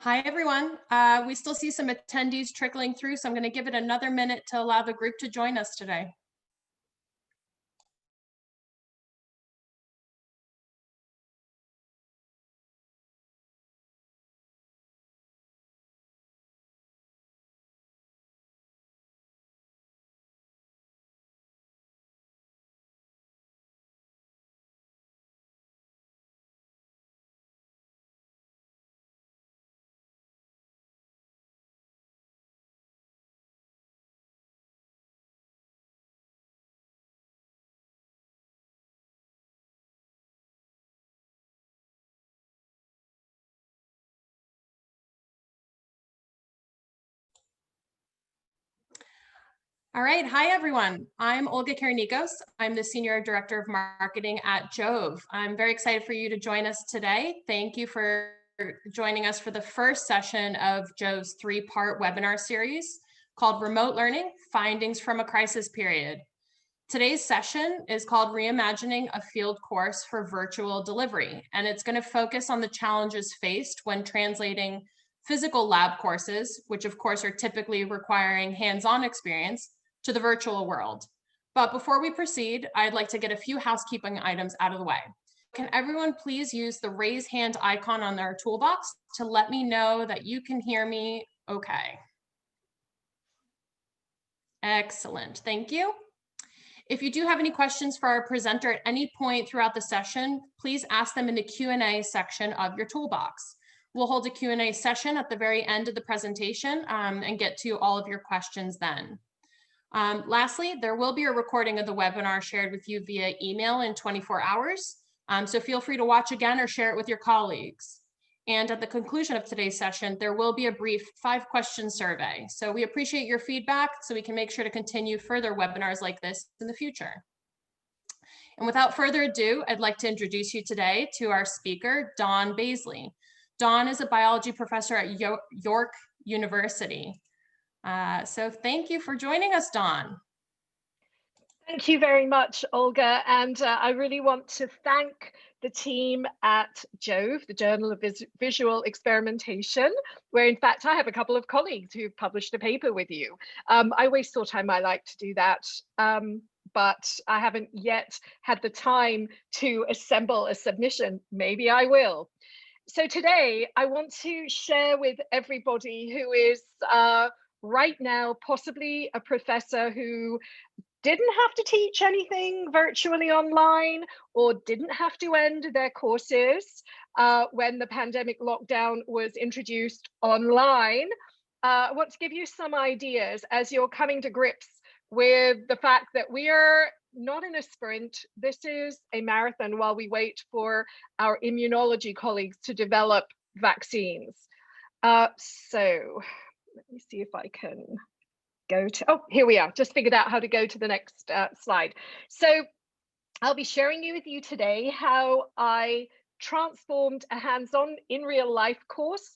Hi, everyone. We still see some attendees trickling through, so I'm going to give it another minute to allow the group to join us today. All right. Hi, everyone. I'm Olga Karanikos. I'm the Senior Director of Marketing at Jove. I'm very excited for you to join us today. Thank you for joining us for the first session of Jove's three-part webinar series called Remote Learning, Findings from a Crisis Period. Today's session is called Reimagining a Field Course for Virtual Delivery, and it's going to focus on the challenges faced when translating physical lab courses, which of course are typically requiring hands-on experience, to the virtual world. But before we proceed, I'd like to get a few housekeeping items out of the way. Can everyone please use the raise hand icon on their toolbox to let me know that you can hear me okay? Excellent, thank you. If you do have any questions for our presenter at any point throughout the session, please ask them in the Q&A section of your toolbox. We'll hold a Q&A session at the very end of the presentation and get to all of your questions then. Lastly, there will be a recording of the webinar shared with you via email in 24 hours. So feel free to watch again or share it with your colleagues. And at the conclusion of today's session, there will be a brief 5-question survey. So we appreciate your feedback so we can make sure to continue further webinars like this in the future. And without further ado, I'd like to introduce you today to our speaker, Dawn Bazely. Dawn is a biology professor at York University. So thank you for joining us, Dawn. Thank you very much, Olga. And I really want to thank the team at Jove, the Journal of Visual Experimentation, where in fact I have a couple of colleagues who've published a paper with you. I always thought I might like to do that, but I haven't yet had the time to assemble a submission. Maybe I will. So today I want to share with everybody who is right now possibly a professor who didn't have to teach anything virtually online or didn't have to end their courses when the pandemic lockdown was introduced online. I want to give you some ideas as you're coming to grips with the fact that we are not in a sprint. This is a marathon while we wait for our immunology colleagues to develop vaccines. So let me see if I can go to, oh, here we are, just figured out how to go to the next slide. So I'll be sharing with you today how I transformed a hands-on in real life course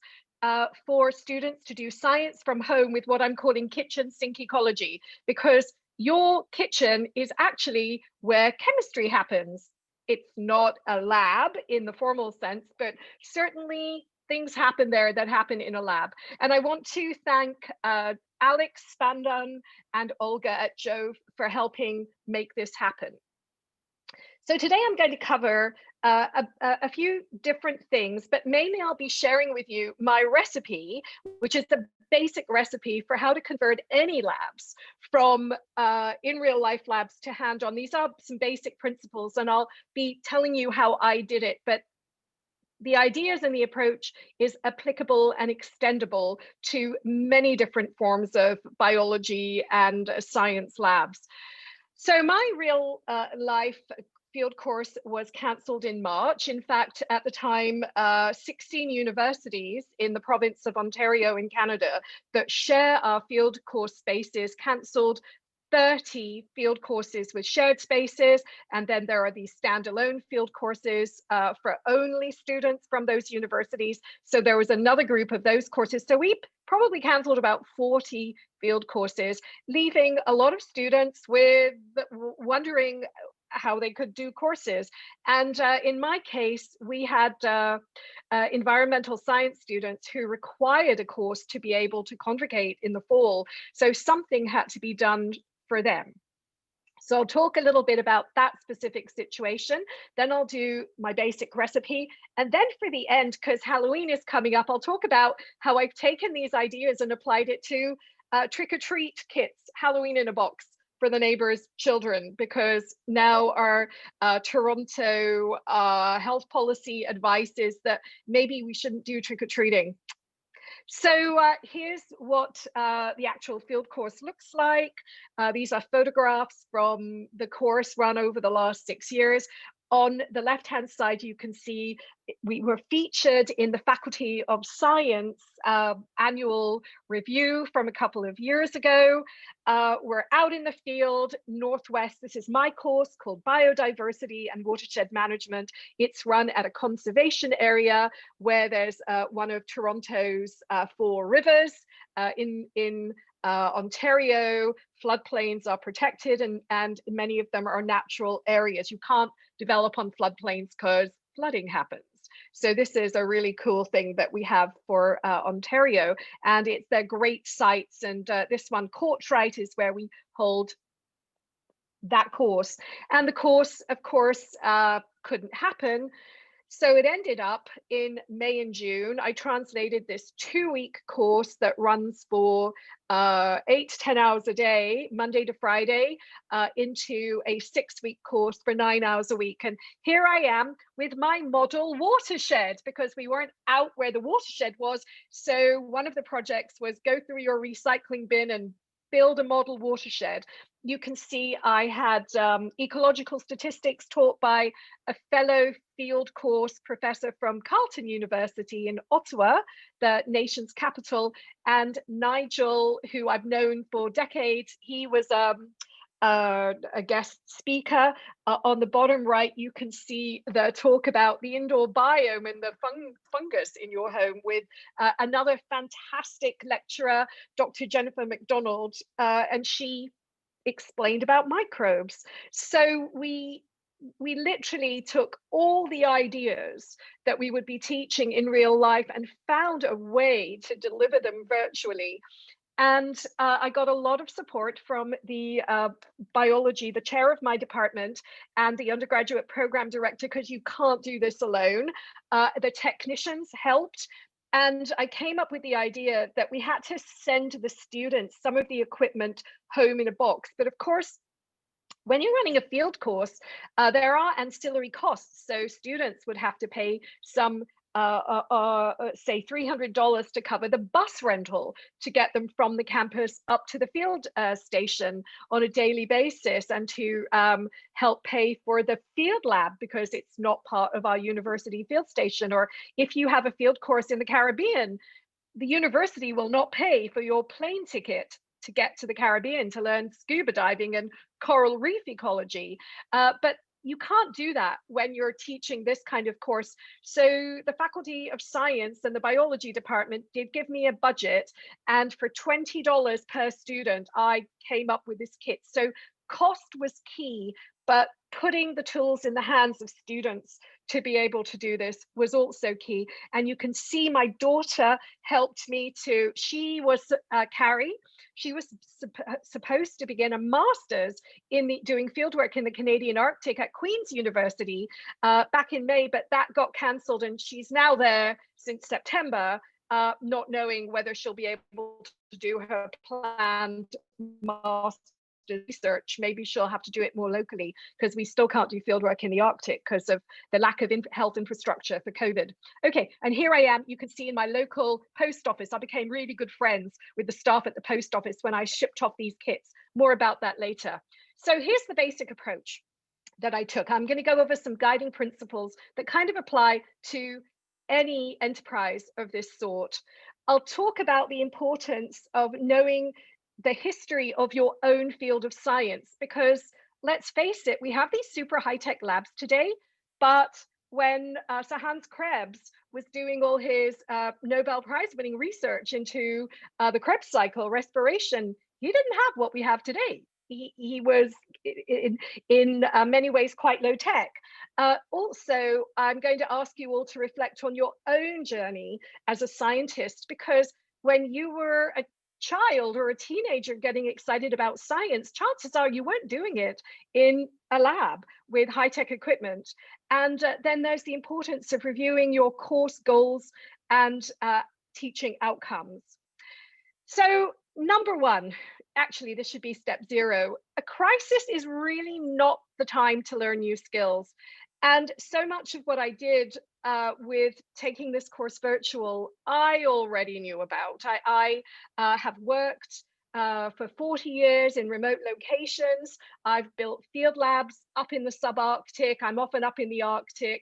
for students to do science from home with what I'm calling kitchen sink ecology, because your kitchen is actually where chemistry happens. It's not a lab in the formal sense, but certainly things happen there that happen in a lab. And I want to thank Alex Spandan and Olga at Jove for helping make this happen. So today I'm going to cover a few different things, but mainly I'll be sharing with you my recipe, which is the basic recipe for how to convert any labs from in real life labs to hands-on. These are some basic principles, and I'll be telling you how I did it, but the ideas and the approach is applicable and extendable to many different forms of biology and science labs. So my real life field course was cancelled in March. In fact, at the time, 16 universities in the province of Ontario in Canada that share our field course spaces cancelled 30 field courses with shared spaces, and then there are these standalone field courses for only students from those universities. So there was another group of those courses. So we probably cancelled about 40 field courses, leaving a lot of students with wondering, how they could do courses. And in my case, we had environmental science students who required a course to be able to congregate in the fall. So something had to be done for them. So I'll talk a little bit about that specific situation. Then I'll do my basic recipe. And then for the end, because Halloween is coming up, I'll talk about how I've taken these ideas and applied it to trick-or-treat kits, Halloween in a box for the neighbors' children, because now our Toronto health policy advice is that maybe we shouldn't do trick-or-treating. So here's what the actual field course looks like. These are photographs from the course run over the last 6 years. On the left-hand side, you can see we were featured in the Faculty of Science annual review from a couple of years ago. We're out in the field, Northwest. This is my course called Biodiversity and Watershed Management. It's run at a conservation area where there's one of Toronto's 4 rivers in Ontario. Floodplains are protected, and many of them are natural areas. You can't develop on floodplains because flooding happens. So this is a really cool thing that we have for Ontario, and it's their great sites. And this one, Courtright, is where we hold that course. And the course, of course, couldn't happen. So it ended up in May and June. I translated this 2-week course that runs for 8 to 10 hours a day, Monday to Friday, into a 6-week course for 9 hours a week. And here I am with my model watershed, because we weren't out where the watershed was. So one of the projects was go through your recycling bin and build a model watershed. You can see I had ecological statistics taught by a fellow field course professor from Carleton University in Ottawa, the nation's capital, and Nigel, who I've known for decades. He was a guest speaker. On the bottom right, you can see the talk about the indoor biome and the fungus in your home with another fantastic lecturer, Dr. Jennifer McDonald, and she explained about microbes. So we literally took all the ideas that we would be teaching in real life and found a way to deliver them virtually. And I got a lot of support from the biology, the chair of my department, and the undergraduate program director, because you can't do this alone. The technicians helped. And I came up with the idea that we had to send the students some of the equipment home in a box. But of course, when you're running a field course, there are ancillary costs. So students would have to pay some say $300 to cover the bus rental to get them from the campus up to the field station on a daily basis, and to help pay for the field lab because it's not part of our university field station. Or if you have a field course in the Caribbean, the university will not pay for your plane ticket to get to the Caribbean to learn scuba diving and coral reef ecology. But you can't do that when you're teaching this kind of course. So the Faculty of Science and the biology department did give me a budget, and for $20 per student, I came up with this kit. So cost was key, but putting the tools in the hands of students to be able to do this was also key. And you can see my daughter helped me to, she was Carrie. She was supposed to begin a master's in doing fieldwork in the Canadian Arctic at Queen's University back in May, but that got cancelled, and she's now there since September, not knowing whether she'll be able to do her planned master's research. Maybe she'll have to do it more locally, because we still can't do fieldwork in the Arctic because of the lack of health infrastructure for COVID. Okay, and here I am. You can see in my local post office, I became really good friends with the staff at the post office when I shipped off these kits. More about that later. So here's the basic approach that I took. I'm going to go over some guiding principles that kind of apply to any enterprise of this sort. I'll talk about the importance of knowing the history of your own field of science, because let's face it, we have these super high-tech labs today, but when Sir Hans Krebs was doing all his Nobel Prize winning research into the Krebs cycle, respiration, he didn't have what we have today. he was in many ways quite low tech. Also, I'm going to ask you all to reflect on your own journey as a scientist, because when you were a child or a teenager getting excited about science, chances are you weren't doing it in a lab with high-tech equipment. And then there's the importance of reviewing your course goals and teaching outcomes. So number one, actually this should be step 0. A crisis is really not the time to learn new skills. And so much of what I did with taking this course virtual, I already knew about. I have worked for 40 years in remote locations. I've built field labs up in the subarctic. I'm often up in the Arctic.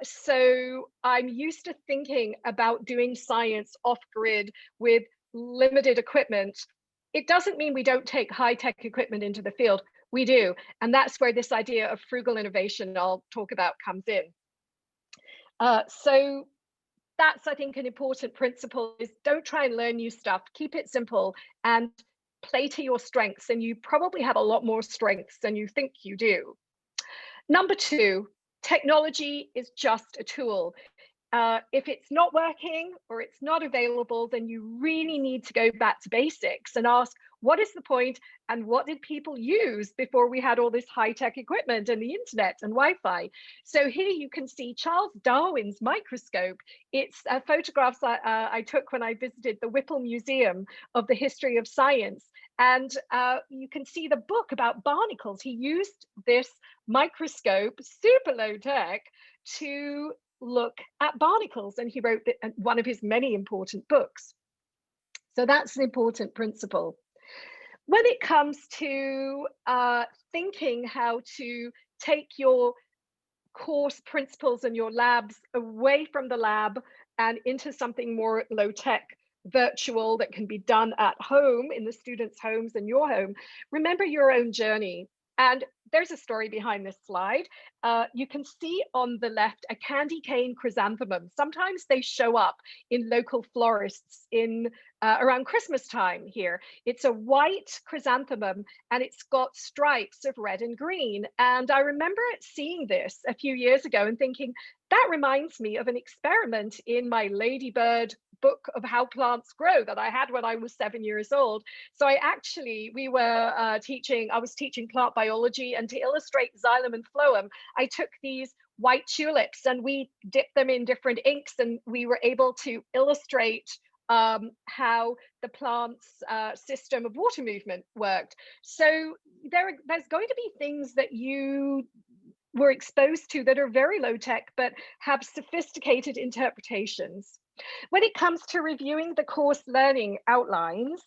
So I'm used to thinking about doing science off grid with limited equipment. It doesn't mean we don't take high-tech equipment into the field. We do. And that's where this idea of frugal innovation I'll talk about comes in. So that's, I think, an important principle is don't try and learn new stuff. Keep it simple and play to your strengths. And you probably have a lot more strengths than you think you do. Number 2, technology is just a tool. If it's not working or it's not available, then you really need to go back to basics and ask, what is the point and what did people use before we had all this high-tech equipment and the internet and Wi-Fi? So here you can see Charles Darwin's microscope. It's photographs I took when I visited the Whipple Museum of the History of Science. And you can see the book about barnacles. He used this microscope, super low tech, to look at barnacles, and he wrote one of his many important books. So that's an important principle. When it comes to thinking how to take your course principles and your labs away from the lab and into something more low tech, virtual, that can be done at home in the students' homes and your home, remember your own journey. And there's a story behind this slide. You can see on the left a candy cane chrysanthemum. Sometimes they show up in local florists in around Christmas time here. It's a white chrysanthemum and it's got stripes of red and green. And I remember seeing this a few years ago and thinking, that reminds me of an experiment in my Ladybird book of how plants grow that I had when I was 7 years old. So I was teaching plant biology, and to illustrate xylem and phloem, I took these white tulips and we dipped them in different inks, and we were able to illustrate how the plant's system of water movement worked. So there's going to be things that you were exposed to that are very low tech, but have sophisticated interpretations. When it comes to reviewing the course learning outlines,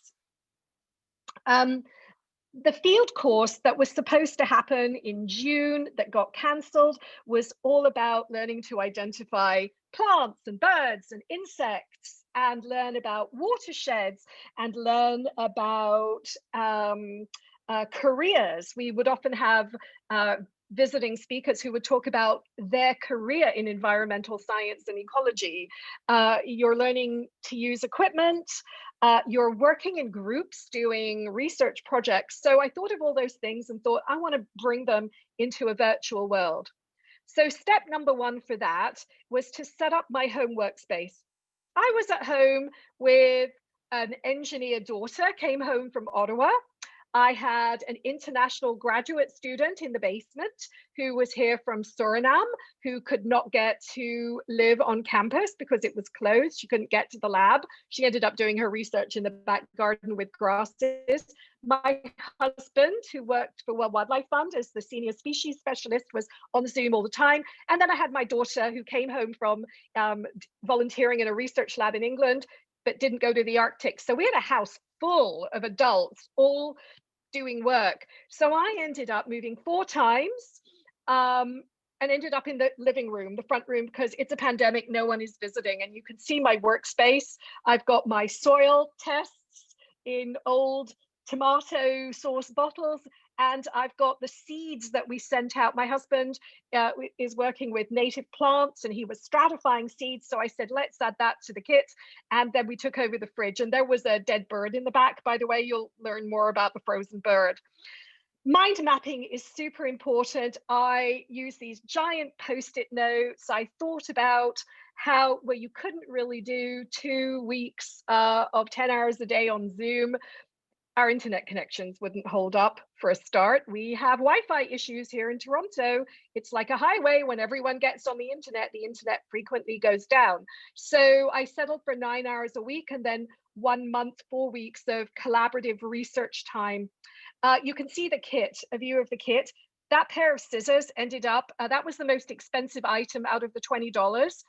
the field course that was supposed to happen in June that got cancelled was all about learning to identify plants and birds and insects, and learn about watersheds, and learn about careers. We would often have visiting speakers who would talk about their career in environmental science and ecology. You're learning to use equipment. You're working in groups doing research projects. So I thought of all those things and thought, I want to bring them into a virtual world. So step number 1 for that was to set up my home workspace. I was at home with an engineer daughter, came home from Ottawa. I had an international graduate student in the basement who was here from Suriname, who could not get to live on campus because it was closed. She couldn't get to the lab. She ended up doing her research in the back garden with grasses. My husband, who worked for World Wildlife Fund as the senior species specialist, was on Zoom all the time. And then I had my daughter, who came home from volunteering in a research lab in England, but didn't go to the Arctic. So we had a house full of adults all doing work. So I ended up moving 4 times and ended up in the living room, the front room, because it's a pandemic, no one is visiting. And you can see my workspace. I've got my soil tests in old tomato sauce bottles, And I've got the seeds that we sent out. My husband is working with native plants, and he was stratifying seeds. So I said, let's add that to the kit. And then we took over the fridge, and there was a dead bird in the back. By the way, you'll learn more about the frozen bird. Mind mapping is super important. I use these giant post-it notes. I thought about how, well, you couldn't really do 2 weeks of 10 hours a day on Zoom. Our internet connections wouldn't hold up for a start. We have Wi-Fi issues here in Toronto. It's like a highway. When everyone gets on the internet frequently goes down. So I settled for 9 hours a week, and then 1 month, 4 weeks of collaborative research time. You can see the kit, a view of the kit. That pair of scissors ended up, that was the most expensive item out of the $20.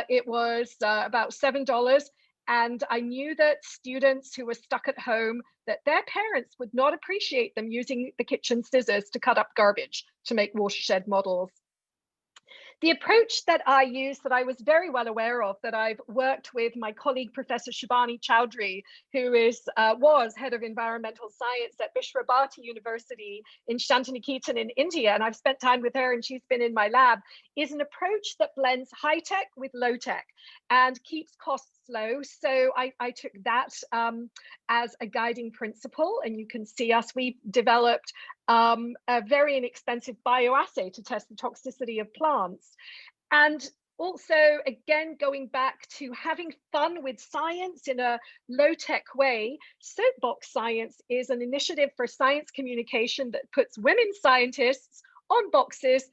It was about $7. And I knew that students who were stuck at home, that their parents would not appreciate them using the kitchen scissors to cut up garbage to make watershed models. The approach that I use, that I was very well aware of, that I've worked with my colleague, Professor Shibani Chowdhury, who was head of environmental science at Vishwa Bharati University in Shantiniketan in India, and I've spent time with her and she's been in my lab, is an approach that blends high tech with low tech and keeps costs low. So I took that as a guiding principle, and you can see us, we've developed a very inexpensive bioassay to test the toxicity of plants. And also, again, going back to having fun with science in a low-tech way, Soapbox Science is an initiative for science communication that puts women scientists on boxes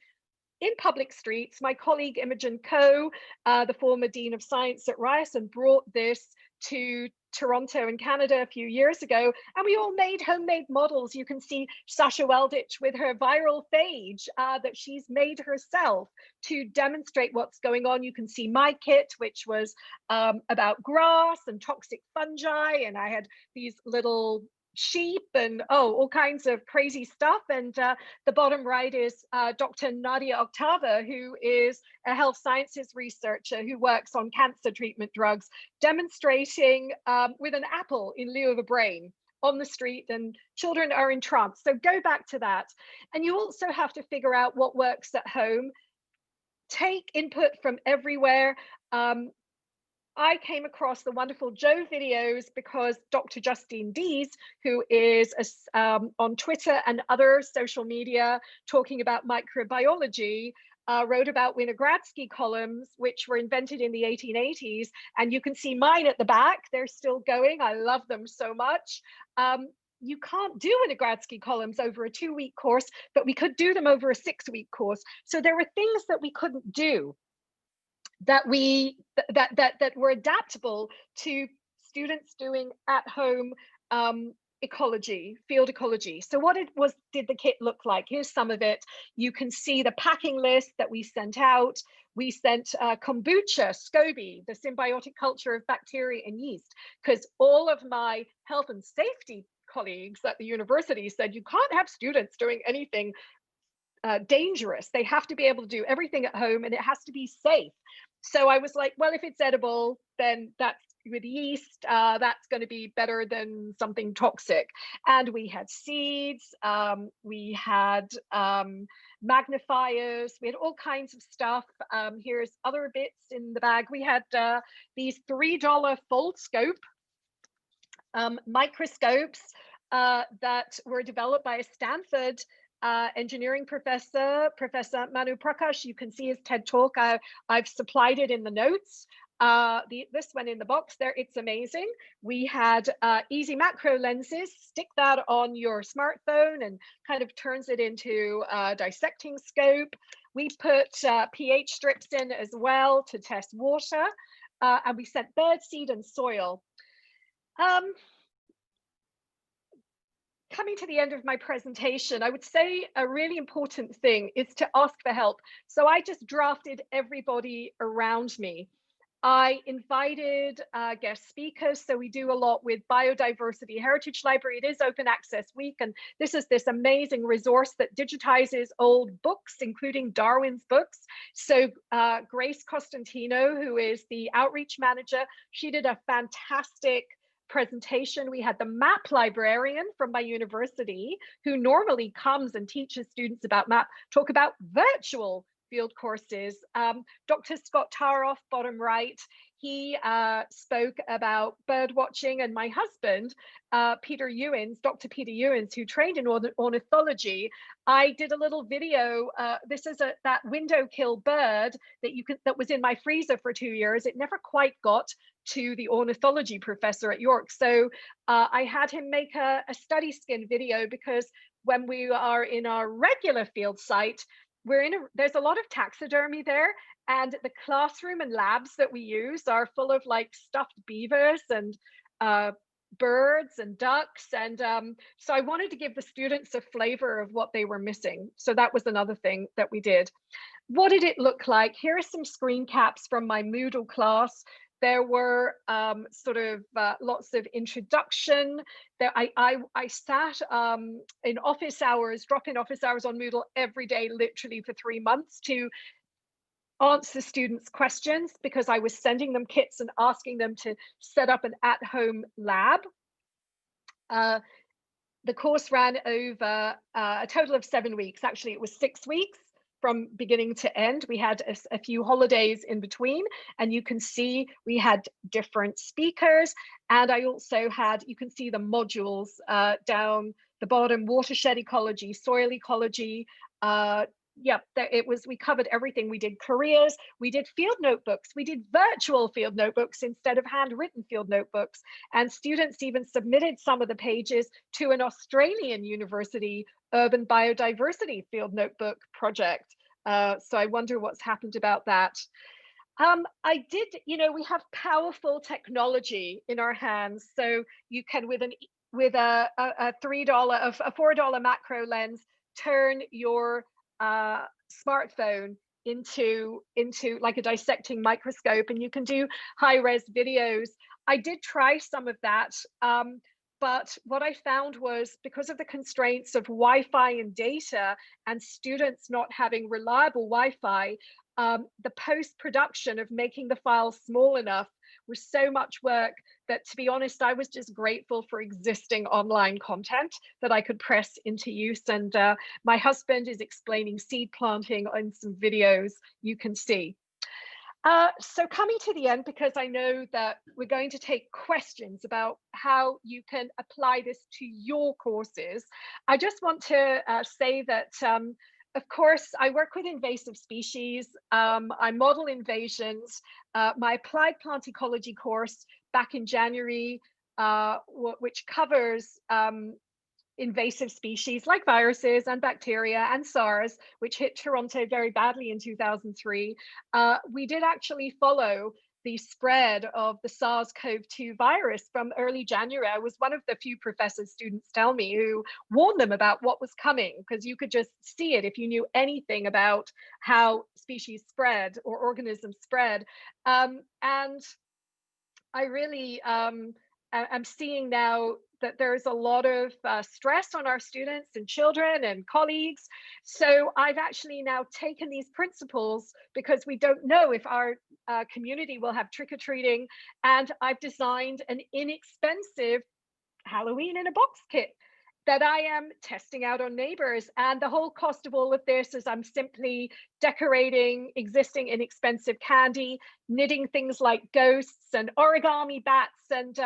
in public streets. My colleague Imogen Coe, the former Dean of Science at Ryerson, brought this to Toronto in Canada a few years ago, and we all made homemade models. You can see Sasha Welditch with her viral phage that she's made herself to demonstrate what's going on. You can see my kit, which was about grass and toxic fungi, and I had these little sheep and all kinds of crazy stuff. And the bottom right is Dr. Nadia Octava, who is a health sciences researcher who works on cancer treatment drugs, demonstrating with an apple in lieu of a brain on the street, and children are entranced. So go back to that. And you also have to figure out what works at home. Take input from everywhere. I came across the wonderful Joe videos because Dr. Justine Dees, who is on Twitter and other social media talking about microbiology, wrote about Winogradsky columns, which were invented in the 1880s. And you can see mine at the back. They're still going. I love them so much. You can't do Winogradsky columns over a 2-week course, but we could do them over a 6-week course. So there were things that we couldn't do that were adaptable to students doing at home ecology, field ecology. So what did the kit look like? Here's some of it. You can see the packing list that we sent out. We sent kombucha, SCOBY, the symbiotic culture of bacteria and yeast, because all of my health and safety colleagues at the university said you can't have students doing anything dangerous. They have to be able to do everything at home, and it has to be safe. So I was like, well, if it's edible, then that's with yeast, that's going to be better than something toxic. And we had seeds, we had magnifiers, we had all kinds of stuff. Here's other bits in the bag. We had these $3 Foldscope microscopes that were developed by a Stanford engineering professor, Professor Manu Prakash. You can see his TED Talk. I've supplied it in the notes. This one in the box there, it's amazing. We had easy macro lenses. Stick that on your smartphone and kind of turns it into a dissecting scope. We put pH strips in as well to test water, and we sent bird seed and soil. Coming to the end of my presentation, I would say a really important thing is to ask for help. So I just drafted everybody around me. I invited guest speakers. So we do a lot with Biodiversity Heritage Library. It is Open Access Week, and this is this amazing resource that digitizes old books, including Darwin's books. So Grace Costantino, who is the outreach manager, she did a fantastic presentation. We had the map librarian from my university, who normally comes and teaches students about map, talk about virtual field courses. Dr. Scott Taroff, bottom right, he spoke about bird watching, and my husband, Peter Ewins, Dr. Peter Ewins, who trained in ornithology, I did a little video. This is that window kill bird that was in my freezer for 2 years. It never quite got to the ornithology professor at York, so I had him make a study skin video, because when we are in our regular field site, there's a lot of taxidermy there, and the classroom and labs that we use are full of like stuffed beavers and birds and ducks, and so I wanted to give the students a flavor of what they were missing. So that was another thing that we did. What did it look like? Here are some screen caps from my Moodle class. There were lots of introduction. There, I sat in office hours, drop-in office hours on Moodle every day, literally for 3 months, to answer students' questions, because I was sending them kits and asking them to set up an at-home lab. The course ran over a total of 7 weeks. Actually, it was 6 weeks from beginning to end. We had a few holidays in between, and you can see we had different speakers. And I also had, you can see the modules down the bottom: watershed ecology, soil ecology. We covered everything. We did careers, we did field notebooks, we did virtual field notebooks instead of handwritten field notebooks. And students even submitted some of the pages to an Australian university urban biodiversity field notebook project. So I wonder what's happened about that. We have powerful technology in our hands. So you can, with a $4 macro lens, turn your smartphone into like a dissecting microscope, and you can do high-res videos. I did try some of that, but what I found was, because of the constraints of Wi-Fi and data, and students not having reliable Wi-Fi, the post-production of making the file small enough was so much work that, to be honest, I was just grateful for existing online content that I could press into use. And my husband is explaining seed planting on some videos you can see. So coming to the end, because I know that we're going to take questions about how you can apply this to your courses, I just want to say that of course, I work with invasive species. I model invasions. My applied plant ecology course back in January, which covers invasive species like viruses and bacteria and SARS, which hit Toronto very badly in 2003. We did actually follow the spread of the SARS-CoV-2 virus from early January. I was one of the few professors, students tell me, who warned them about what was coming, because you could just see it if you knew anything about how species spread or organisms spread. And I really am seeing now that there's a lot of stress on our students and children and colleagues. So I've actually now taken these principles, because we don't know if our community will have trick-or-treating, and I've designed an inexpensive Halloween in a box kit that I am testing out on neighbors. And the whole cost of all of this is I'm simply decorating existing inexpensive candy, knitting things like ghosts and origami bats. And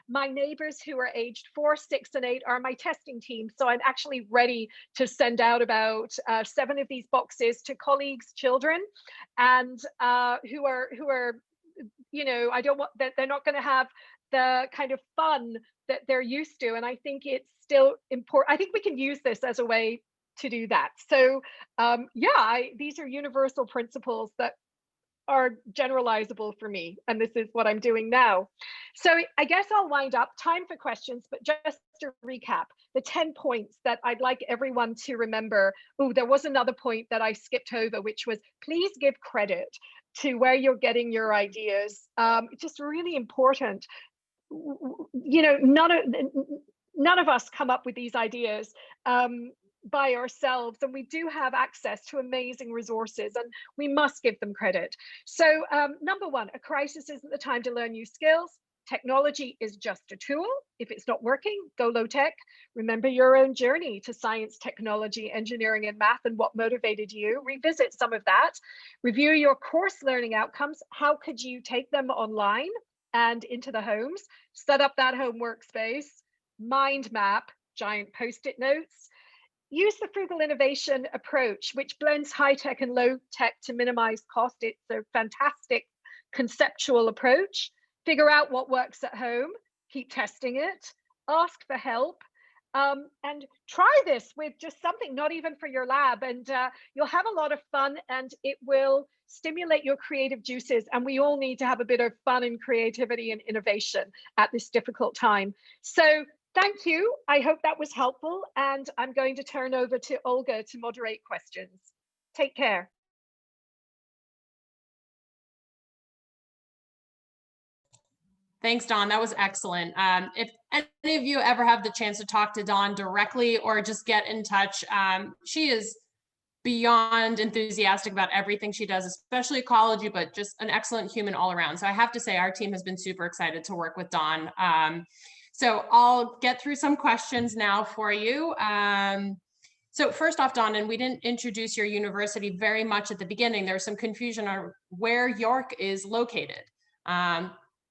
my neighbors, who are aged 4, 6, and 8, are my testing team. So I'm actually ready to send out about 7 of these boxes to colleagues' children, and who are, I don't want that, they're not going to have the kind of fun that they're used to. And I think it's still important. I think we can use this as a way to do that. So these are universal principles that are generalizable for me, and this is what I'm doing now. So I guess I'll wind up. Time for questions, but just to recap the 10 points that I'd like everyone to remember. Oh, there was another point that I skipped over, which was, please give credit to where you're getting your ideas. It's just really important. None of us come up with these ideas by ourselves, and we do have access to amazing resources, and we must give them credit. So number one, a crisis isn't the time to learn new skills. Technology is just a tool. If it's not working, go low tech. Remember your own journey to science, technology, engineering, and math, and what motivated you. Revisit some of that. Review your course learning outcomes. How could you take them online and into the homes? Set up that home workspace. Mind map, giant post-it notes. Use the frugal innovation approach, which blends high tech and low tech to minimize cost. It's a fantastic conceptual approach. Figure out what works at home, keep testing it, ask for help, and try this with just something not even for your lab, and you'll have a lot of fun, and it will stimulate your creative juices. And we all need to have a bit of fun and creativity and innovation at this difficult time. So thank you. I hope that was helpful, and I'm going to turn over to Olga to moderate questions. Take care. Thanks, Dawn. That was excellent. If any of you ever have the chance to talk to Dawn directly or just get in touch, she is beyond enthusiastic about everything she does, especially ecology, but just an excellent human all around. So I have to say our team has been super excited to work with Dawn. So I'll get through some questions now for you. So first off, Dawn, and we didn't introduce your university very much at the beginning. There's some confusion on where York is located.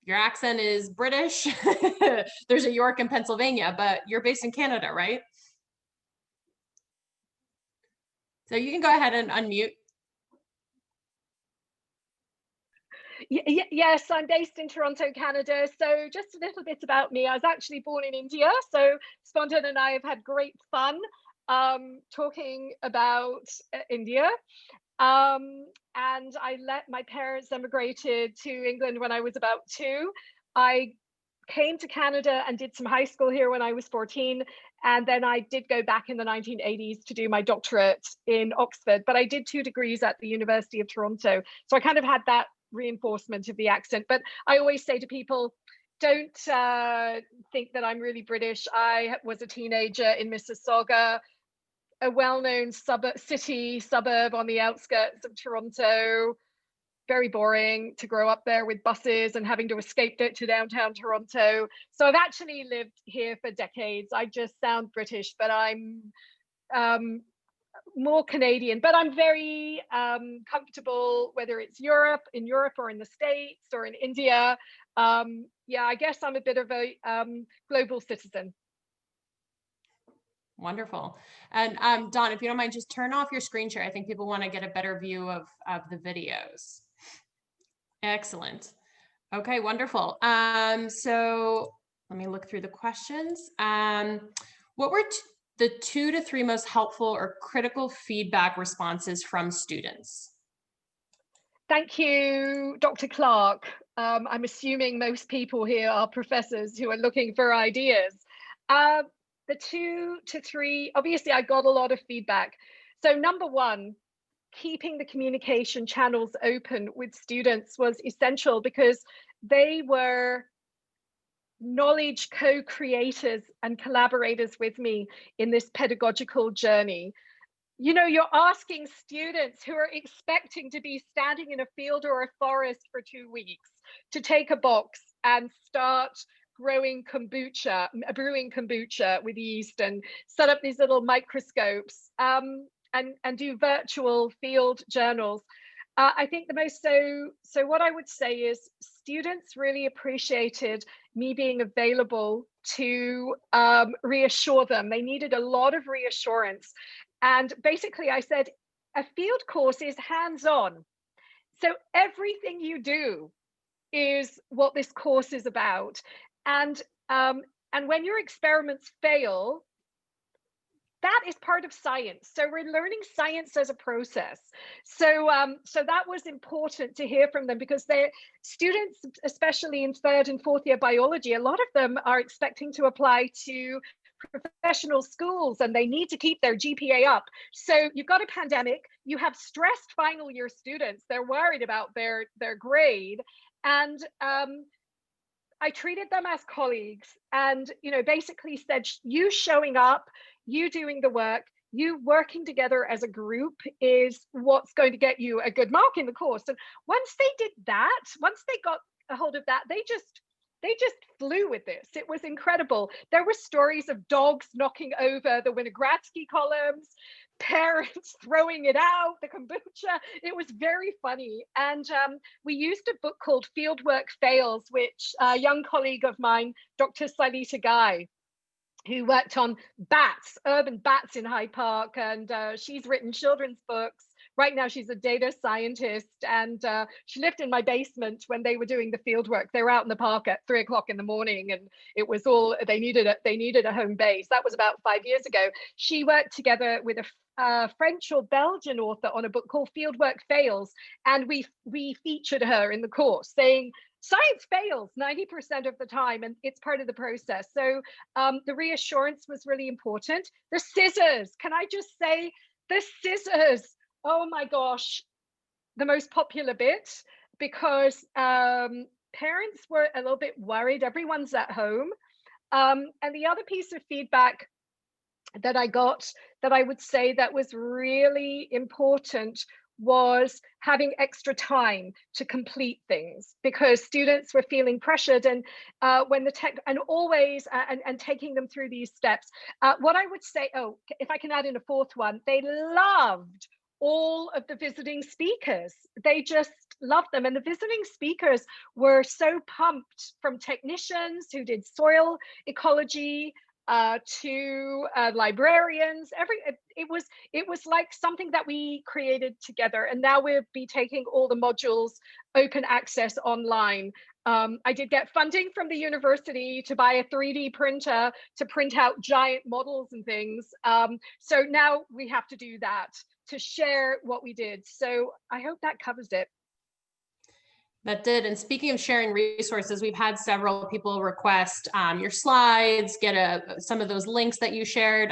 Your accent is British. There's a York in Pennsylvania, but you're based in Canada, right? So you can go ahead and unmute. Yes, I'm based in Toronto, Canada. So just a little bit about me. I was actually born in India. So Spontan and I have had great fun talking about India. And my parents emigrated to England when I was about 2. I came to Canada and did some high school here when I was 14. And then I did go back in the 1980s to do my doctorate in Oxford, but I did 2 degrees at the University of Toronto. So I kind of had that reinforcement of the accent. But I always say to people, don't think that I'm really British. I was a teenager in Mississauga, a well-known suburb on the outskirts of Toronto. Very boring to grow up there with buses and having to escape it to downtown Toronto. So I've actually lived here for decades. I just sound British, but I'm more Canadian. But I'm very comfortable, whether it's in Europe or in the States or in India. Yeah, I guess I'm a bit of a global citizen. Wonderful. And Dawn, if you don't mind, just turn off your screen share. I think people want to get a better view of the videos. Excellent. Okay, wonderful. So let me look through the questions. What were the 2 to 3 most helpful or critical feedback responses from students? Thank you, Dr. Clark. I'm assuming most people here are professors who are looking for ideas. The 2 to 3, obviously I got a lot of feedback. So number 1, keeping the communication channels open with students was essential because they were knowledge co-creators and collaborators with me in this pedagogical journey. You know, you're asking students who are expecting to be standing in a field or a forest for 2 weeks to take a box and start brewing kombucha with yeast and set up these little microscopes and do virtual field journals. I think the most, so what I would say is students really appreciated me being available to reassure them. They needed a lot of reassurance. And basically I said, a field course is hands-on. So everything you do is what this course is about. And when your experiments fail, that is part of science. So we're learning science as a process. So that was important to hear from them because their students, especially in 3rd and 4th year biology, a lot of them are expecting to apply to professional schools and they need to keep their GPA up. So you've got a pandemic, you have stressed final year students, they're worried about their grade. And I treated them as colleagues and, you know, basically said, you showing up, you doing the work, you working together as a group is what's going to get you a good mark in the course. And once they did that, once they got a hold of that, they they just flew with this. It was incredible. There were stories of dogs knocking over the Winogradsky columns, parents throwing it out, the kombucha. It was very funny. And we used a book called Fieldwork Fails, which a young colleague of mine, Dr. Sailita Guy, who worked on bats, urban bats in Hyde Park, and she's written children's books. Right now, she's a data scientist, and she lived in my basement when they were doing the field work. They were out in the park at 3 o'clock in the morning, and it was all they needed. They needed a home base. That was about 5 years ago. She worked together with a French or Belgian author on a book called Fieldwork Fails, and we featured her in the course, saying science fails 90% of the time, and it's part of the process. So the reassurance was really important. The scissors, can I just say, the scissors. Oh my gosh, the most popular bit, because parents were a little bit worried. Everyone's at home. And the other piece of feedback that I got that I would say that was really important was having extra time to complete things, because students were feeling pressured, and when the tech and always and taking them through these steps. What I would say, oh, if I can add in a fourth one, they loved all of the visiting speakers. They just loved them. And the visiting speakers were so pumped, from technicians who did soil ecology to librarians. It was like something that we created together. And now we'll be taking all the modules open access online. I did get funding from the university to buy a 3D printer to print out giant models and things. So now we have to do that to share what we did. So I hope that covers it. That did. And speaking of sharing resources, we've had several people request your slides, get some of those links that you shared.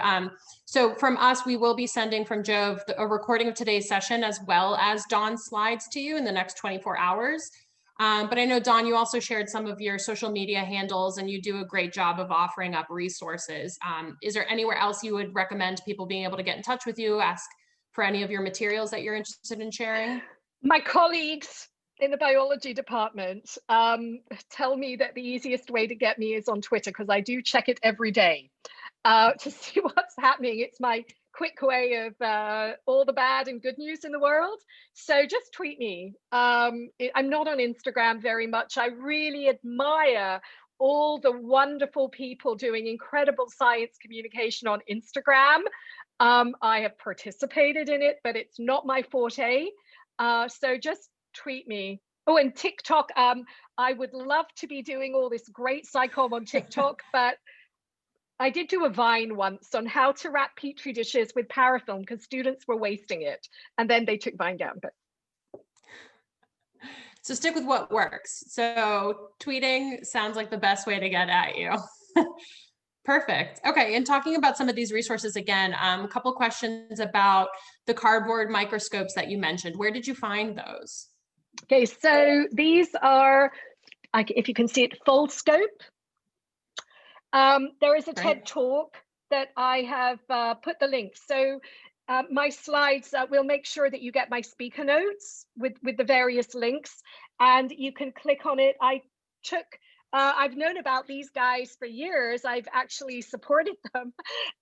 So from us, we will be sending from Jove a recording of today's session, as well as Dawn's slides to you in the next 24 hours. But I know, Dawn, you also shared some of your social media handles, and you do a great job of offering up resources. Is there anywhere else you would recommend people being able to get in touch with you, ask for any of your materials that you're interested in sharing? My colleagues in the biology department tell me that the easiest way to get me is on Twitter, because I do check it every day to see what's happening. It's my quick way of all the bad and good news in the world. So just tweet me. I'm not on Instagram very much. I really admire all the wonderful people doing incredible science communication on Instagram. I have participated in it, but it's not my forte. So just tweet me. Oh, and TikTok. I would love to be doing all this great SciComm on TikTok, but I did do a Vine once on how to wrap Petri dishes with parafilm, because students were wasting it, and then they took Vine down. But so stick with what works. So tweeting sounds like the best way to get at you. Perfect. Okay, and talking about some of these resources again, a couple of questions about the cardboard microscopes that you mentioned. Where did you find those? Okay, so these are, if you can see it, Foldscope. There is a TED Talk that I have put the link. So my slides, we'll make sure that you get my speaker notes with the various links, and you can click on it. I've known about these guys for years. I've actually supported them,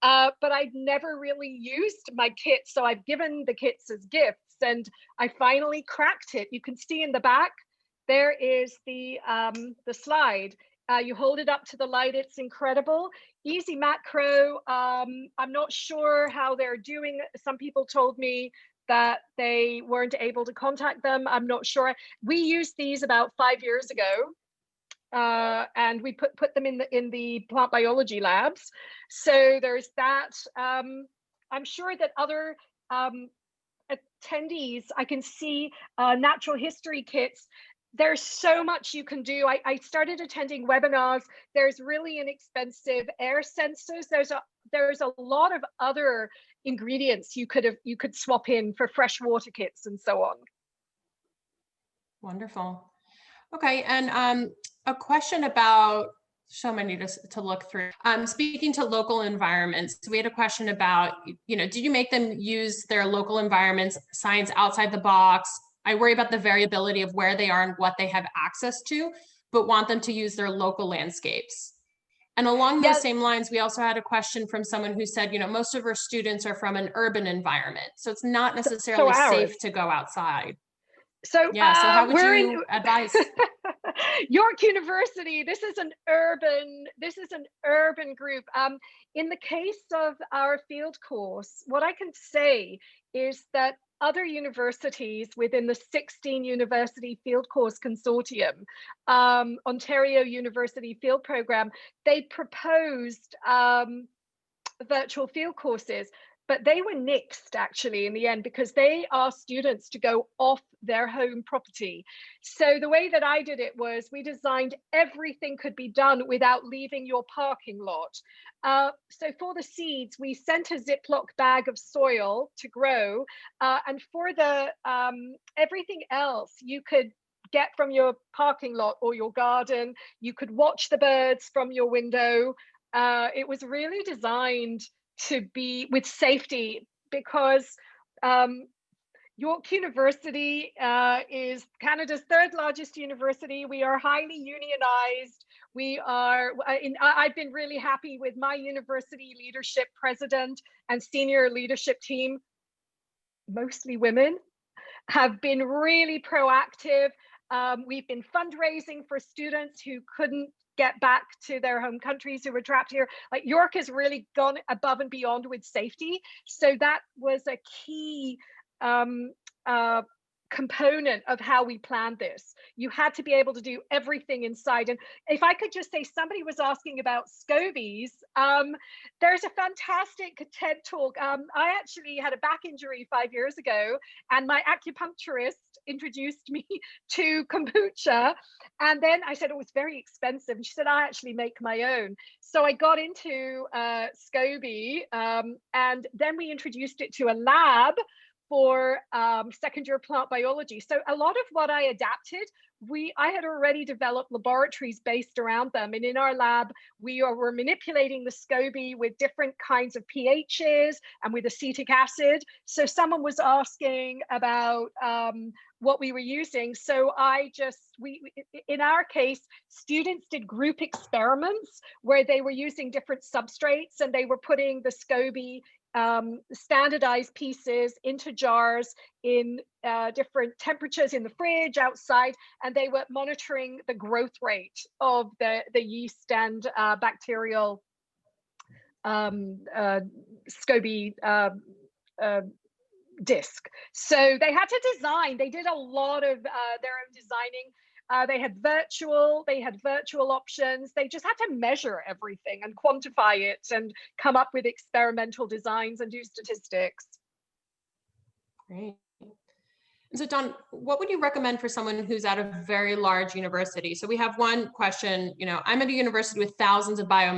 but I've never really used my kit. So I've given the kits as gifts, and I finally cracked it. You can see in the back, there is the slide. You hold it up to the light. It's incredible. Easy macro. I'm not sure how they're doing. Some people told me that they weren't able to contact them. I'm not sure. We used these about 5 years ago. And we put them in the plant biology labs. So there's that. I'm sure that other attendees, I can see natural history kits. There's so much you can do. I started attending webinars. There's really inexpensive air sensors. There's a lot of other ingredients you could swap in for freshwater kits and so on. Wonderful. Okay, and a question about, so many to look through. Speaking to local environments, we had a question about, did you make them use their local environments, science outside the box? I worry about the variability of where they are and what they have access to, but want them to use their local landscapes. And along those same lines, we also had a question from someone who said, most of our students are from an urban environment, so it's not necessarily safe to go outside. So, yeah, so how would you advise? York University, this is an urban group. In the case of our field course, what I can say is that other universities within the 16 University Field Course Consortium, Ontario University Field Program, they proposed virtual field courses, but they were nixed actually in the end because they asked students to go off their home property. So the way that I did it was we designed everything could be done without leaving your parking lot. So for the seeds, we sent a Ziploc bag of soil to grow, and for the everything else you could get from your parking lot or your garden. You could watch the birds from your window. It was really designed to be with safety because York University is Canada's third largest university. We are highly unionized. I've been really happy with my university leadership, president and senior leadership team, mostly women, have been really proactive. We've been fundraising for students who couldn't get back to their home countries, who were trapped here. Like York has really gone above and beyond with safety. So that was a key component of how we planned this. You had to be able to do everything inside. And if I could just say, somebody was asking about scobies. There's a fantastic TED talk. I actually had a back injury 5 years ago, and my acupuncturist introduced me to kombucha. And then I said it was very expensive. And she said, I actually make my own. So I got into SCOBY, and then we introduced it to a lab for second year plant biology. So a lot of what I adapted, I had already developed laboratories based around them. And in our lab, were manipulating the SCOBY with different kinds of pHs and with acetic acid. So someone was asking about what we were using. So in our case, students did group experiments where they were using different substrates and they were putting the SCOBY standardized pieces into jars in different temperatures in the fridge, outside, and they were monitoring the growth rate of the yeast and bacterial SCOBY disc. So they had to design. They did a lot of their own designing. They had virtual options. They just had to measure everything and quantify it and come up with experimental designs and do statistics. Great. And so Dawn, what would you recommend for someone who's at a very large university? So we have one question, I'm at a university with thousands of bio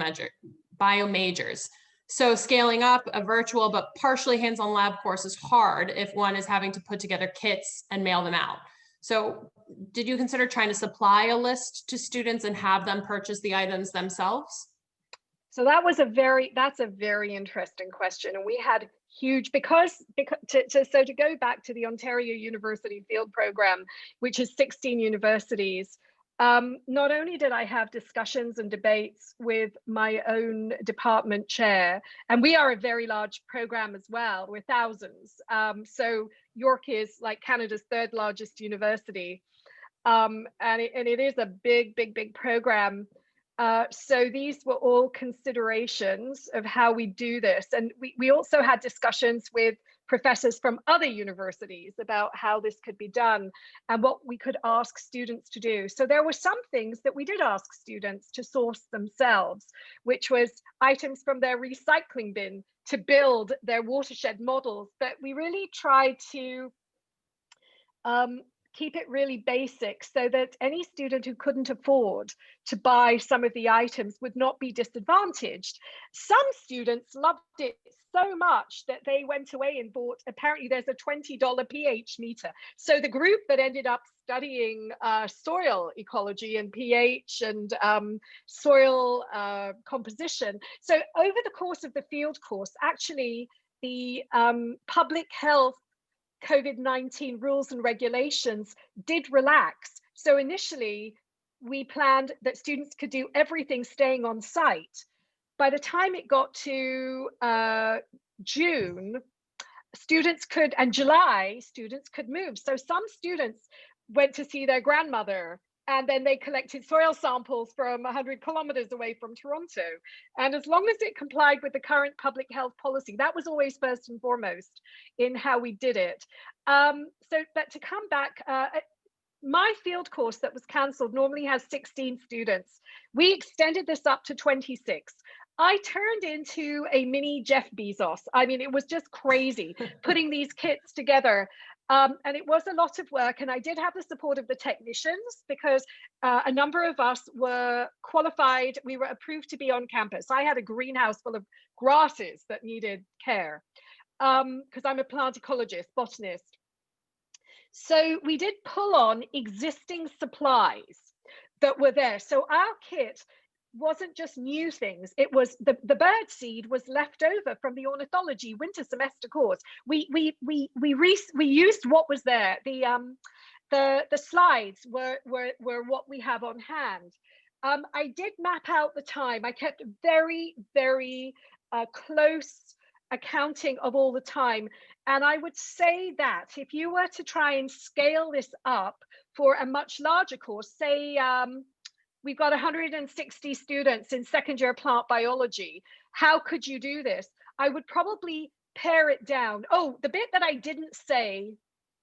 majors. So scaling up a virtual but partially hands-on lab course is hard if one is having to put together kits and mail them out. So did you consider trying to supply a list to students and have them purchase the items themselves? So that's a very interesting question. And we had huge, to go back to the Ontario University Field Program, which is 16 universities, not only did I have discussions and debates with my own department chair, and we are a very large program as well, we're thousands. So York is like Canada's third largest university. And it is a big program. So these were all considerations of how we do this. And we also had discussions with professors from other universities about how this could be done and what we could ask students to do. So there were some things that we did ask students to source themselves, which was items from their recycling bin to build their watershed models. But we really tried to keep it really basic so that any student who couldn't afford to buy some of the items would not be disadvantaged. Some students loved it so much that they went away and bought, apparently there's a $20 pH meter. So the group that ended up studying soil ecology and pH and soil composition. So over the course of the field course, actually the public health COVID-19 rules and regulations did relax. So initially, we planned that students could do everything staying on site. By the time it got to June, and July, students could move. So some students went to see their grandmother, and then they collected soil samples from 100 kilometers away from Toronto. And as long as it complied with the current public health policy, that was always first and foremost in how we did it. But to come back, my field course that was cancelled normally has 16 students. We extended this up to 26. I turned into a mini Jeff Bezos. I mean, it was just crazy putting these kits together. And it was a lot of work. And I did have the support of the technicians because a number of us were qualified. We were approved to be on campus. I had a greenhouse full of grasses that needed care because I'm a plant ecologist, botanist. So we did pull on existing supplies that were there. So our kit wasn't just new things. It was the bird seed was left over from the ornithology winter semester course. We used what was there. The slides were what we have on hand. I did map out the time. I kept very, very close accounting of all the time. And I would say that if you were to try and scale this up for a much larger course, say we've got 160 students in second year plant biology, how could you do this? I would probably pare it down. Oh, the bit that I didn't say,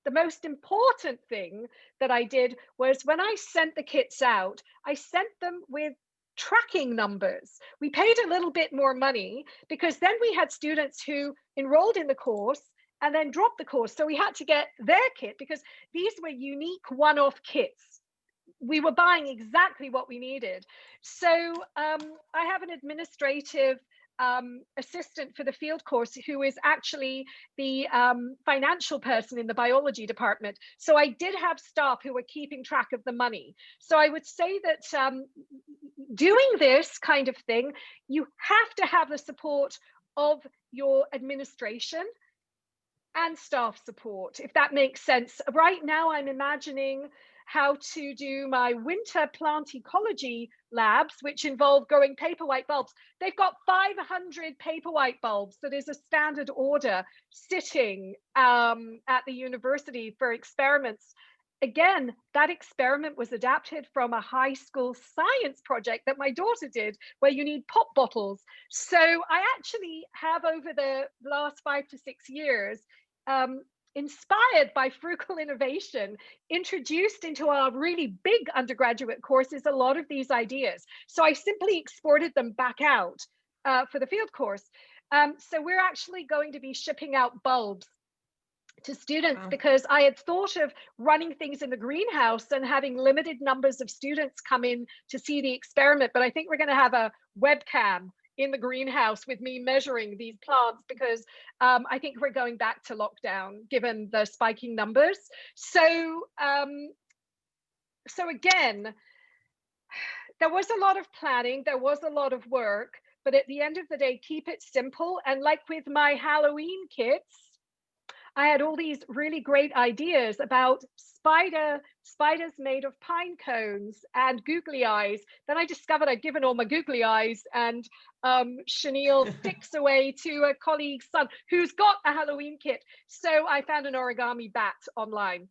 the most important thing that I did was when I sent the kits out, I sent them with tracking numbers. We paid a little bit more money because then we had students who enrolled in the course and then dropped the course. So we had to get their kit because these were unique one-off kits. We were buying exactly what we needed. So I have an administrative assistant for the field course who is actually the financial person in the biology department. So I did have staff who were keeping track of the money. So I would say that doing this kind of thing, you have to have the support of your administration and staff support, if that makes sense. Right now, I'm imagining how to do my winter plant ecology labs, which involve growing paper white bulbs. They've got 500 paper white bulbs that is a standard order sitting at the university for experiments. Again, that experiment was adapted from a high school science project that my daughter did, where you need pop bottles. So I actually have, over the last 5 to 6 years, inspired by frugal innovation, introduced into our really big undergraduate courses a lot of these ideas. So I simply exported them back out for the field course. So we're actually going to be shipping out bulbs to students because I had thought of running things in the greenhouse and having limited numbers of students come in to see the experiment. But I think we're going to have a webcam in the greenhouse with me measuring these plants because I think we're going back to lockdown given the spiking numbers. So, so again, there was a lot of planning, there was a lot of work, but at the end of the day, keep it simple. And like with my Halloween kits, I had all these really great ideas about spiders made of pine cones and googly eyes. Then I discovered I'd given all my googly eyes and chenille sticks away to a colleague's son who's got a Halloween kit. So I found an origami bat online.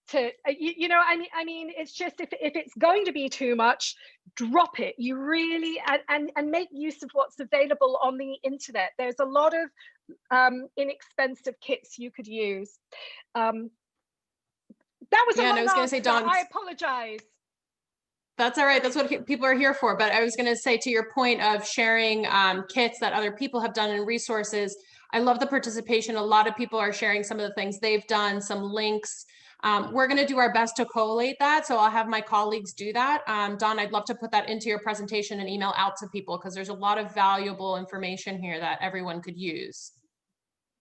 To I mean, it's just if it's going to be too much, drop it. You really and make use of what's available on the internet. There's a lot of inexpensive kits you could use. That was a long I was going to say, Dawn, I apologize. That's all right. That's what people are here for. But I was going to say, to your point of sharing kits that other people have done and resources, I love the participation. A lot of people are sharing some of the things they've done, some links. We're going to do our best to collate that. So I'll have my colleagues do that. Dawn, I'd love to put that into your presentation and email out to people because there's a lot of valuable information here that everyone could use.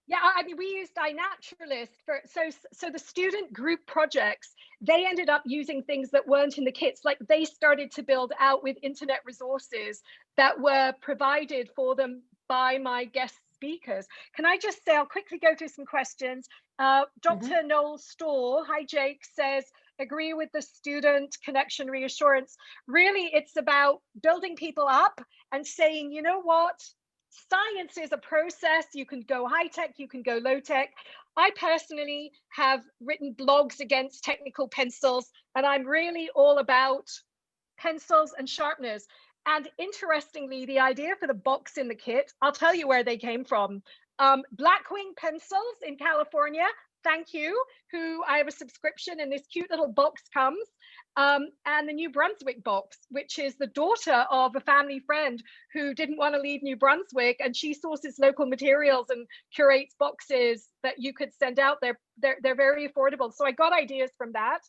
Yeah, I mean, we used iNaturalist for, so the student group projects, they ended up using things that weren't in the kits. Like they started to build out with internet resources that were provided for them by my guest speakers. Can I just say, I'll quickly go through some questions. Dr. Noel Storr, hi Jake, says, agree with the student connection reassurance. Really, it's about building people up and saying, you know what? Science is a process. You can go high tech, you can go low tech. I personally have written blogs against technical pencils, and I'm really all about pencils and sharpeners. And interestingly, the idea for the box in the kit, I'll tell you where they came from. Blackwing Pencils in California, thank you, who I have a subscription, and this cute little box comes. And the New Brunswick box, which is the daughter of a family friend who didn't want to leave New Brunswick, and she sources local materials and curates boxes that you could send out. They're very affordable. So I got ideas from that.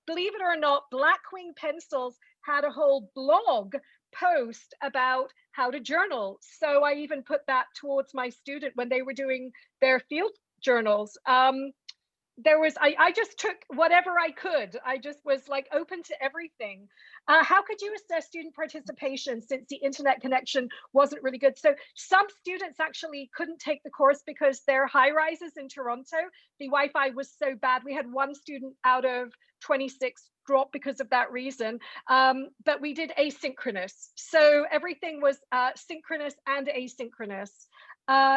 Believe it or not, Blackwing Pencils had a whole blog post about how to journal. So I even put that towards my student when they were doing their field journals. I just took whatever I could. I just was like open to everything. How could you assess student participation since the internet connection wasn't really good? So some students actually couldn't take the course because they're high rises in Toronto. The Wi-Fi was so bad. We had one student out of 26 drop because of that reason. But we did asynchronous. So everything was synchronous and asynchronous.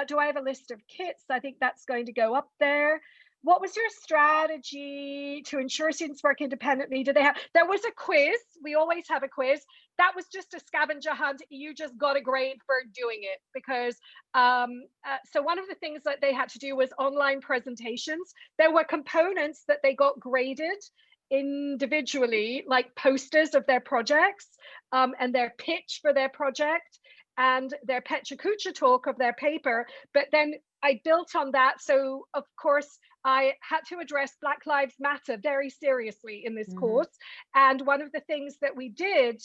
Do I have a list of kits? I think that's going to go up there. What was your strategy to ensure students work independently? There was a quiz. We always have a quiz. That was just a scavenger hunt. You just got a grade for doing it because, so one of the things that they had to do was online presentations. There were components that they got graded individually, like posters of their projects and their pitch for their project and their Pecha Kucha talk of their paper. But then I built on that. So of course, I had to address Black Lives Matter very seriously in this course. And one of the things that we did,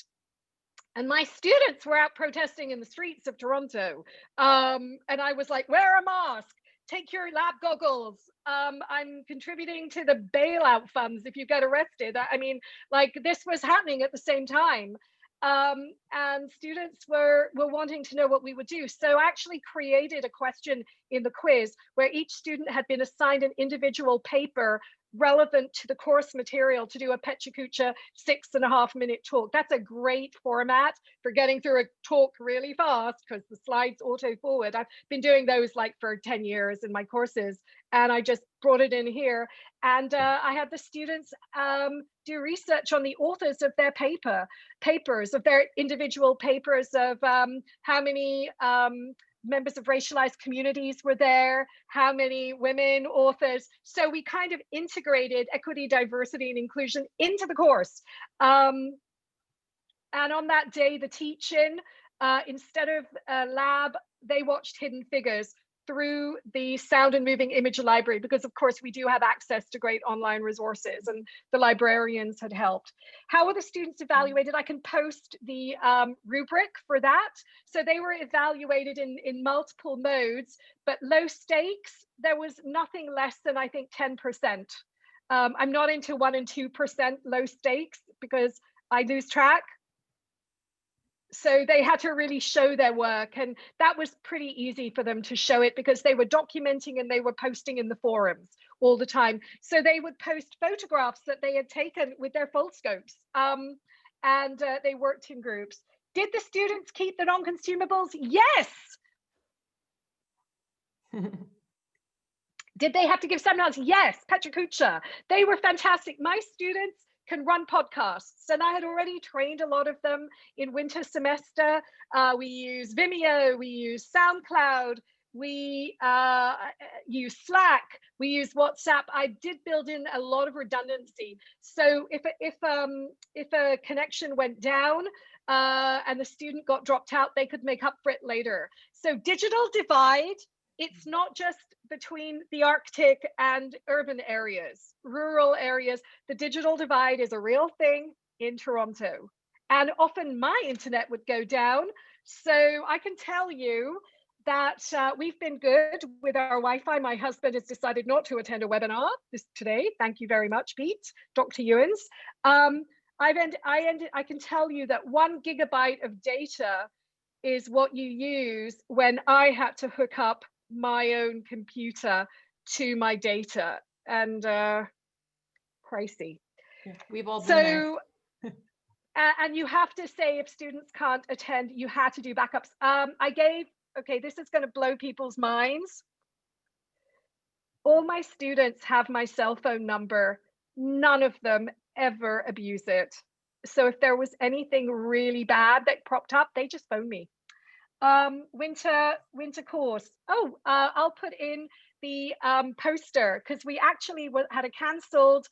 and my students were out protesting in the streets of Toronto. And I was like, wear a mask, take your lab goggles. I'm contributing to the bailout funds if you get arrested. I mean, like this was happening at the same time. And students were wanting to know what we would do. So I actually created a question in the quiz where each student had been assigned an individual paper relevant to the course material to do a Pecha Kucha 6.5 minute talk. That's a great format for getting through a talk really fast because the slides auto forward. I've been doing those like for 10 years in my courses, and I just brought it in here. And I had the students do research on the authors of their papers, of their individual papers, of how many members of racialized communities were there, how many women authors. So we kind of integrated equity, diversity, and inclusion into the course. And on that day, the teach-in, instead of lab, they watched Hidden Figures through the sound and moving image library, because of course we do have access to great online resources, and the librarians had helped. How were the students evaluated? I can post the rubric for that. So they were evaluated in multiple modes, but low stakes, there was nothing less than, I think, 10%. I'm not into 1% and 2% low stakes because I lose track. So they had to really show their work, and that was pretty easy for them to show it because they were documenting and they were posting in the forums all the time. So they would post photographs that they had taken with their foldscopes, and they worked in groups. Did the students keep the non-consumables? Yes. Did they have to give seminars? Yes. Pecha Kucha. They were fantastic. My students can run podcasts, and I had already trained a lot of them in winter semester. We use Vimeo, we use SoundCloud, we use Slack, we use WhatsApp. I did build in a lot of redundancy. So if a connection went down and the student got dropped out, they could make up for it later. So digital divide, it's not just between the Arctic and urban areas, rural areas. The digital divide is a real thing in Toronto. And often my internet would go down. So I can tell you that we've been good with our Wi-Fi. My husband has decided not to attend a webinar today. Thank you very much, Pete, Dr. Ewens. I can tell you that 1 gigabyte of data is what you use when I had to hook up my own computer to my data, and pricey. Yeah, we've all been there. So, and you have to say if students can't attend, you had to do backups. Okay, this is going to blow people's minds. All my students have my cell phone number. None of them ever abuse it. So if there was anything really bad that propped up, they just phone me. Winter course. Oh, I'll put in the poster, because we actually had a cancelled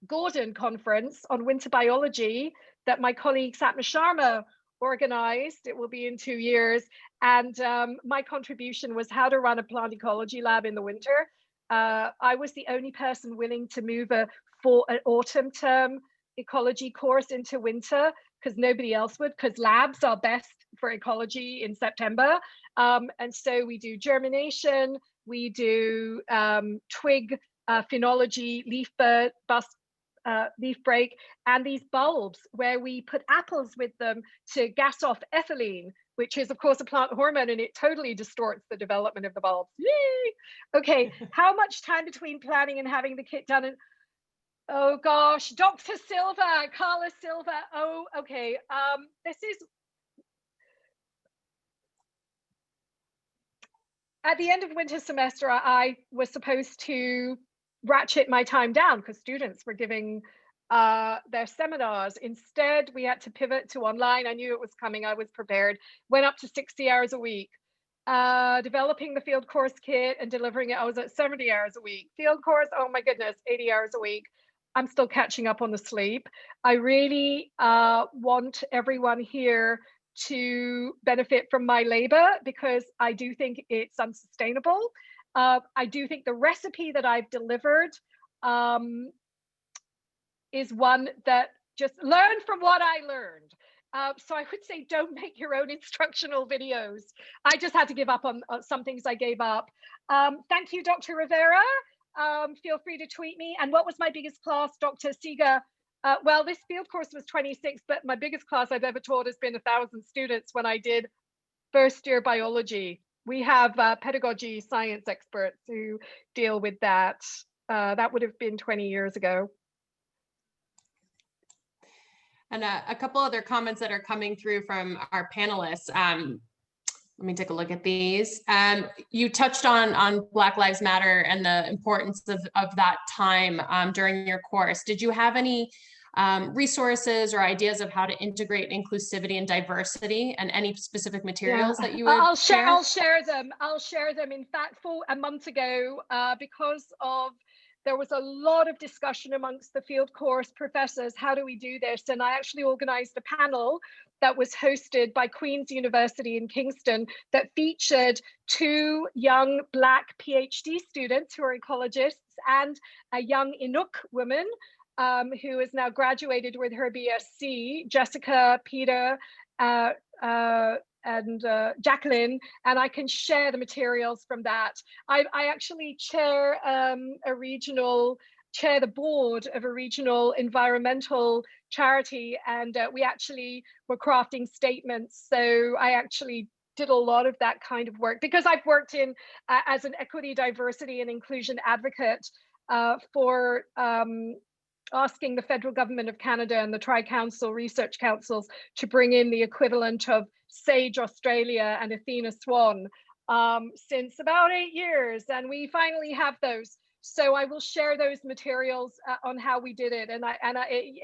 Gordon conference on winter biology that my colleague Satma Sharma organized. It will be in 2 years. And my contribution was how to run a plant ecology lab in the winter. I was the only person willing to move an autumn term ecology course into winter, because nobody else would, because labs are best for ecology in September. And so we do germination, we do twig phenology, leaf break, and these bulbs where we put apples with them to gas off ethylene, which is of course a plant hormone, and it totally distorts the development of the bulbs. Yay! Okay, how much time between planning and having the kit done? Oh gosh, Dr. Silva, Carla Silva. Oh, okay. This is at the end of winter semester. I was supposed to ratchet my time down because students were giving their seminars. Instead, we had to pivot to online. I knew it was coming. I was prepared. Went up to 60 hours a week. Developing the field course kit and delivering it, I was at 70 hours a week. Field course, oh my goodness, 80 hours a week. I'm still catching up on the sleep. I really want everyone here to benefit from my labor, because I do think it's unsustainable. I do think the recipe that I've delivered is one that just learn from what I learned. So I would say don't make your own instructional videos. I just had to give up on some things I gave up. Thank you, Dr. Rivera. Feel free to tweet me. And what was my biggest class, Dr. Seeger? Well, this field course was 26, but my biggest class I've ever taught has been 1,000 students when I did first year biology. We have pedagogy science experts who deal with that. That would have been 20 years ago. And a couple other comments that are coming through from our panelists. Let me take a look at these. You touched on Black Lives Matter and the importance of that time during your course. Did you have any resources or ideas of how to integrate inclusivity and diversity, and any specific materials that you would share? I'll share them. In fact, a month ago, because there was a lot of discussion amongst the field course professors, how do we do this? And I actually organized a panel that was hosted by Queen's University in Kingston that featured 2 young Black PhD students who are ecologists and a young Inuk woman who is now graduated with her BSc, Jessica, Peter, and Jacqueline, and I can share the materials from that. I actually chair the board of a regional environmental charity, and we actually were crafting statements. So I actually did a lot of that kind of work, because I've worked in as an equity, diversity, and inclusion advocate for asking the federal government of Canada and the Tri-Council Research Councils to bring in the equivalent of SAGE Australia and Athena Swan since about 8 years, and we finally have those. So I will share those materials on how we did it,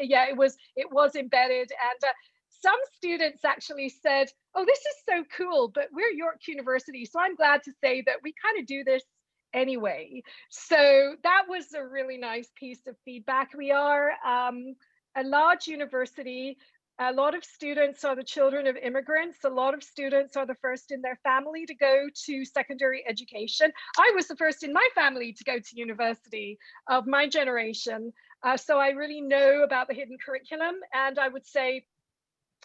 yeah, it was embedded, and some students actually said, "Oh, this is so cool, but we're York University," so I'm glad to say that we kind of do this anyway. So that was a really nice piece of feedback. We are a large university. A lot of students are the children of immigrants. A lot of students are the first in their family to go to secondary education. I was the first in my family to go to university of my generation. So I really know about the hidden curriculum. And I would say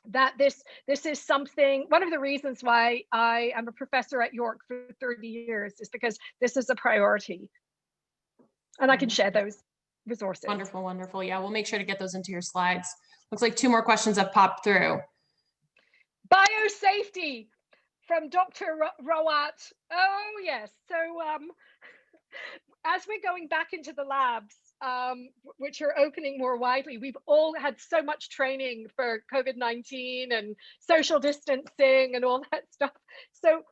that this is something, one of the reasons why I am a professor at York for 30 years is because this is a priority. And I can share those resources. Wonderful, wonderful. Yeah, we'll make sure to get those into your slides. Looks like 2 more questions have popped through. Biosafety from Dr. Rawat. Oh, yes. So as we're going back into the labs, which are opening more widely, we've all had so much training for COVID-19 and social distancing and all that stuff. So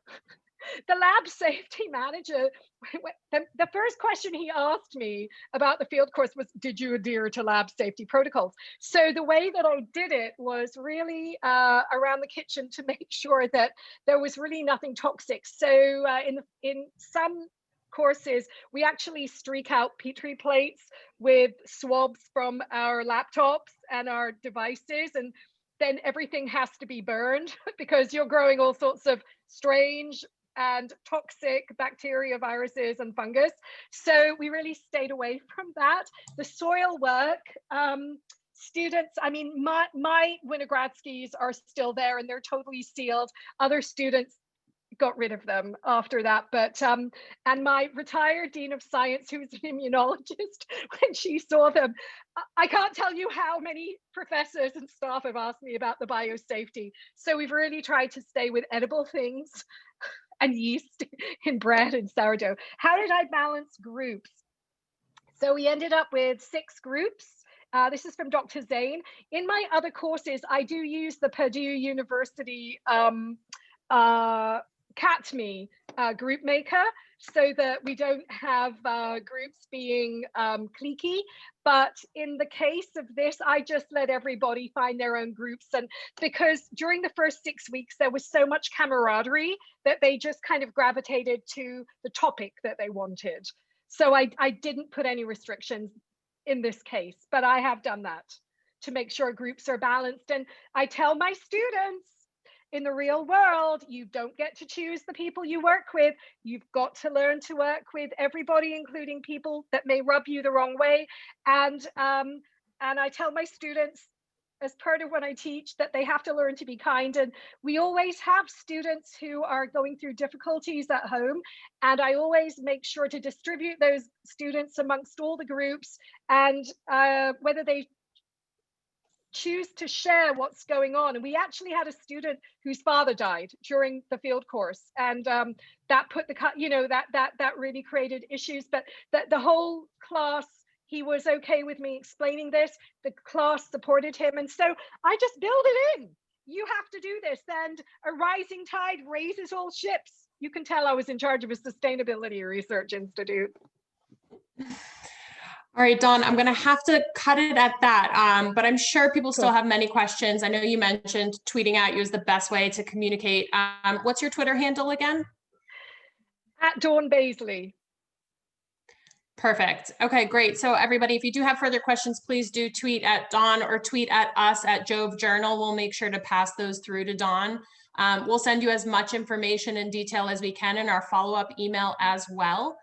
the lab safety manager, the first question he asked me about the field course was, did you adhere to lab safety protocols? So the way that I did it was really around the kitchen to make sure that there was really nothing toxic. So in some courses, we actually streak out Petri plates with swabs from our laptops and our devices, and then everything has to be burned because you're growing all sorts of strange and toxic bacteria, viruses, and fungus. So we really stayed away from that. The soil work, students, I mean, my Winogradskis are still there and they're totally sealed. Other students got rid of them after that, but and my retired dean of science, who was an immunologist, when she saw them, I can't tell you how many professors and staff have asked me about the biosafety. So we've really tried to stay with edible things and yeast in bread and sourdough. How did I balance groups? So we ended up with 6 groups. This is from Dr. Zane. In my other courses, I do use the Purdue University CatMe group maker, so that we don't have groups being cliquey. But in the case of this, I just let everybody find their own groups. And because during the first 6 weeks, there was so much camaraderie that they just kind of gravitated to the topic that they wanted. So I didn't put any restrictions in this case, but I have done that to make sure groups are balanced. And I tell my students, in the real world, you don't get to choose the people you work with. You've got to learn to work with everybody, including people that may rub you the wrong way. And I tell my students, as part of what I teach, that they have to learn to be kind. And we always have students who are going through difficulties at home. And I always make sure to distribute those students amongst all the groups, and whether they choose to share what's going on. And we actually had a student whose father died during the field course, and that put the, you know, that really created issues. But the whole class, he was okay with me explaining this. The class supported him, and so I just build it in. You have to do this, and a rising tide raises all ships. You can tell I was in charge of a sustainability research institute. All right, Dawn, I'm going to have to cut it at that, but I'm sure people still have many questions. I know you mentioned tweeting at you is the best way to communicate. What's your Twitter handle again? At Dawn Bazely. Perfect. Okay, great. So everybody, if you do have further questions, please do tweet at Dawn or tweet at us at Jove Journal. We'll make sure to pass those through to Dawn. We'll send you as much information and detail as we can in our follow-up email as well.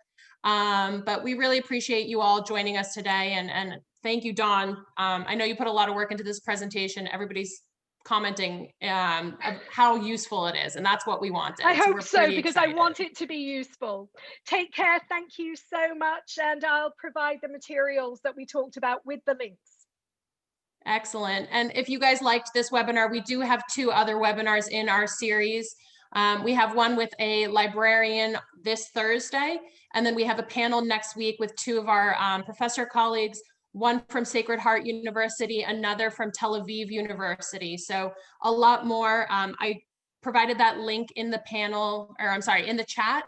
But we really appreciate you all joining us today, and thank you, Dawn. I know you put a lot of work into this presentation. Everybody's commenting of how useful it is, and that's what we wanted. I hope so, because excited. I want it to be useful. Take care. Thank you so much, and I'll provide the materials that we talked about with the links. Excellent. And if you guys liked this webinar, we do have 2 other webinars in our series. We have one with a librarian this Thursday, and then we have a panel next week with 2 of our professor colleagues, one from Sacred Heart University, another from Tel Aviv University. So a lot more. I provided that link in the panel, or I'm sorry, in the chat.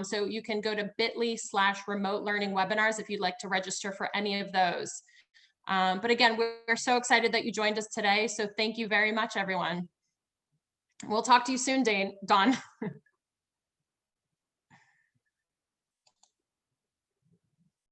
So you can go to bit.ly/remote learning webinars if you'd like to register for any of those. But again, we're so excited that you joined us today. So thank you very much, everyone. We'll talk to you soon, Dawn.